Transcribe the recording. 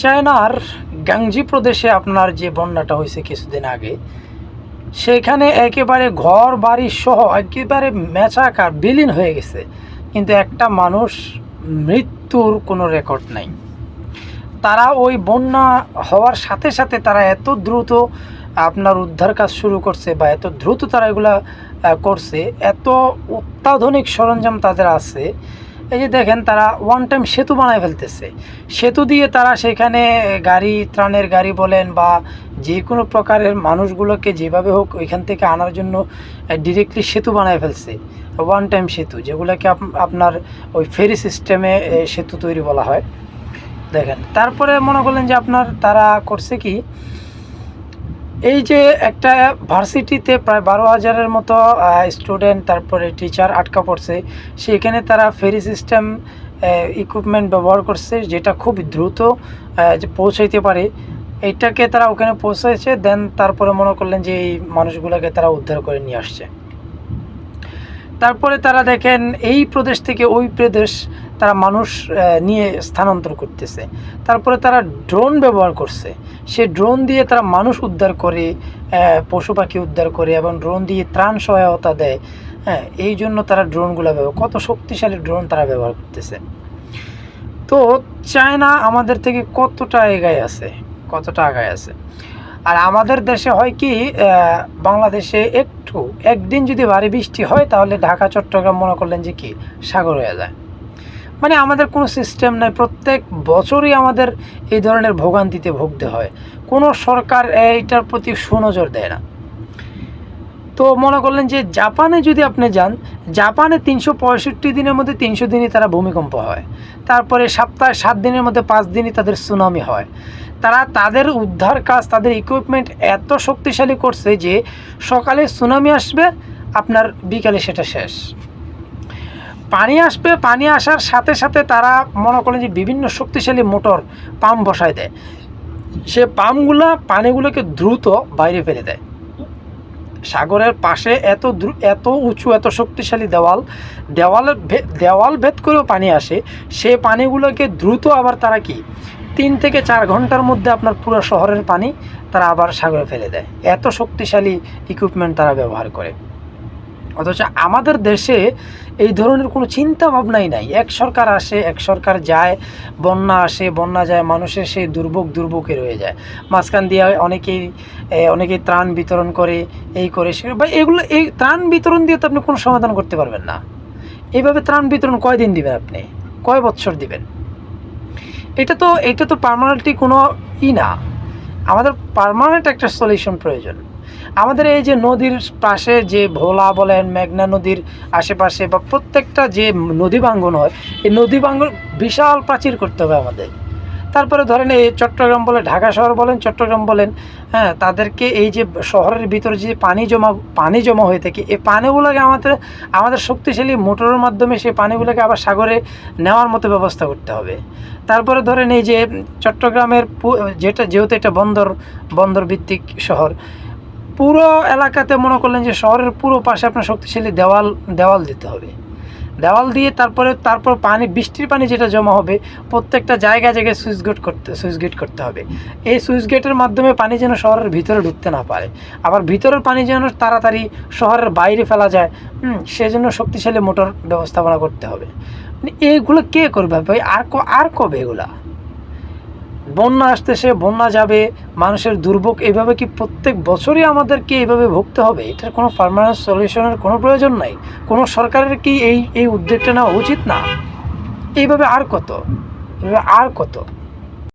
চায়নার গাংজি প্রদেশে আপনার যে বন্যাটা হয়েছে কিছুদিন আগে, সেখানে একেবারে ঘর বাড়ি সহ একেবারে মেচাকার বিলীন হয়ে গেছে, কিন্তু একটা মানুষ মৃত্যুর কোনো রেকর্ড নাই। তারা ওই বন্যা হওয়ার সাথে সাথে তারা এত দ্রুত আপনার উদ্ধার কাজ শুরু করছে, বা এত দ্রুত তারা এগুলা করছে, এত অত্যাধুনিক সরঞ্জাম তাদের আছে। এই যে দেখেন, তারা ওয়ান টাইম সেতু বানায় ফেলতেছে। সেতু দিয়ে তারা সেখানে গাড়ি, ত্রাণের গাড়ি বলেন বা যে কোনো প্রকারের মানুষগুলোকে যেভাবে হোক ওইখান থেকে আনার জন্য ডিরেক্টলি সেতু বানায় ফেলছে, ওয়ান টাইম সেতু, যেগুলোকে আপনার ওই ফেরি সিস্টেমে সেতু তৈরি বলা হয়। দেখেন, তারপরে মনে করলেন যে আপনার তারা করছে কি, এই যে একটা ভার্সিটিতে প্রায় 12,000-এর মতো স্টুডেন্ট, তারপরে টিচার আটকা পড়ছে, সেখানে তারা ফেরি সিস্টেম ইকুইপমেন্ট ব্যবহার করছে, যেটা খুব দ্রুত যে পৌঁছাইতে পারে। এইটাকে তারা ওখানে পৌঁছাইছে, দেন তারপরে মনে করলেন যে এই মানুষগুলোকে তারা উদ্ধার করে নিয়ে আসছে। তারপরে তারা দেখেন এই প্রদেশ থেকে ওই প্রদেশ তারা মানুষ নিয়ে স্থানান্তর করতেছে। তারপরে তারা ড্রোন ব্যবহার করছে, সে ড্রোন দিয়ে তারা মানুষ উদ্ধার করে, পশু পাখি উদ্ধার করে, এবং ড্রোন দিয়ে ত্রাণ সহায়তা দেয়। হ্যাঁ, এই জন্য তারা ড্রোনগুলো কত শক্তিশালী ড্রোন তারা ব্যবহার করতেছে। তো চায়না আমাদের থেকে কতটা এগিয়ে আছে, কতটা আগায় আছে। আর আমাদের দেশে হয় কি, বাংলাদেশে একদিন যদি ভারী বৃষ্টি হয়, তাহলে ঢাকা চট্টগ্রাম মনে করলেন যে কি সাগর হয়ে যায়। মানে আমাদের কোনো সিস্টেম নেই, প্রত্যেক বছরই আমাদের এই ধরনের ভোগান্তিতে ভুগতে হয়। কোনো সরকার এইটার প্রতি সুনজর দেয় না। তো মনে করলেন যে জাপানে যদি আপনি যান, জাপানে 365 দিনের মধ্যে 300 দিনই তারা ভূমিকম্প হয়, তারপরে সপ্তাহে 7 দিনের মধ্যে 5 দিনই তাদের সুনামি হয়। তারা তাদের উদ্ধার কাজ, তাদের ইকুইপমেন্ট এত শক্তিশালী করছে যে সকালে সুনামি আসবে, আপনার বিকালে সেটা শেষ। পানি আসবে, পানি আসার সাথে সাথে তারা মনে করেন যে বিভিন্ন শক্তিশালী মোটর পাম্প বসায় দেয়, সে পাম্পগুলো পানিগুলোকে দ্রুত বাইরে ফেলে দেয়। সাগরের পাশে এত উঁচু, এত শক্তিশালী দেওয়াল ভেদ করেও পানি আসে, সে পানিগুলোকে দ্রুত আবার তারা কি 3 থেকে 4 ঘন্টার মধ্যে আপনার পুরো শহরের পানি তারা আবার সাগরে ফেলে দেয়। এত শক্তিশালী ইকুইপমেন্ট তারা ব্যবহার করে। অথচ আমাদের দেশে এই ধরনের কোনো চিন্তা ভাবনাই নাই। এক সরকার আসে, এক সরকার যায়, বন্যা আসে, বন্যা যায়, মানুষের সেই দুর্ভোগে রয়ে যায়। মাঝখান দিয়ে অনেকেই ত্রাণ বিতরণ করে, এই করে সে, বা এই ত্রাণ বিতরণ দিয়ে তো আপনি কোনো সমাধান করতে পারবেন না। এইভাবে ত্রাণ বিতরণ কয়দিন দিবেন, আপনি কয় বছর দিবেন? এটা তো পার্মানেন্টলি কোনো না। আমাদের পার্মানেন্ট একটা সলিউশন প্রয়োজন। আমাদের এই যে নদীর পাশে যে ভোলা বলেন, মেঘনা নদীর আশেপাশে বা প্রত্যেকটা যে নদী ভাঙ্গন হয়, এই নদী ভাঙ্গন বিশাল প্রাচীর করতে হবে আমাদের। তারপরে ধরেন এই চট্টগ্রাম বলে, ঢাকা শহর বলেন, চট্টগ্রাম বলেন, হ্যাঁ, তাদেরকে এই যে শহরের ভিতরে যে পানি জমা হয়ে থাকে, এই পানিগুলোকে আমাদের শক্তিশালী মোটরের মাধ্যমে সেই পানিগুলোকে আবার সাগরে নেওয়ার মতো ব্যবস্থা করতে হবে। তারপরে ধরেন এই যে চট্টগ্রামের যেহেতু এটা বন্দর ভিত্তিক শহর, পুরো এলাকাতে মনে করলেন যে শহরের পুরো পাশে আপনার শক্তিশালী দেওয়াল দিতে হবে। দেওয়াল দিয়ে তারপর পানি, বৃষ্টির পানি যেটা জমা হবে, প্রত্যেকটা জায়গায় সুইচ গেট করতে হবে। এই সুইচ গেটের মাধ্যমে পানি যেন শহরের ভিতরে ঢুকতে না পারে, আবার ভিতরের পানি যেন তাড়াতাড়ি শহরের বাইরে ফেলা যায়, সেজন্য শক্তিশালী মোটর ব্যবস্থাপনা করতে হবে। মানে এইগুলো কে করবে ভাই? আর কবে এগুলা? বন্যা আসতেছে, বন্যা যাবে, মানুষের দুর্ভোগ, এইভাবে কি প্রত্যেক বছরই আমাদেরকে এইভাবে ভুগতে হবে? এটার কোনো পার্মানেন্ট সলিউশনের কোনো প্রয়োজন নাই। কোনো সরকারের কি এই উদ্যোগটা নেওয়া উচিত না? এইভাবে আর কত?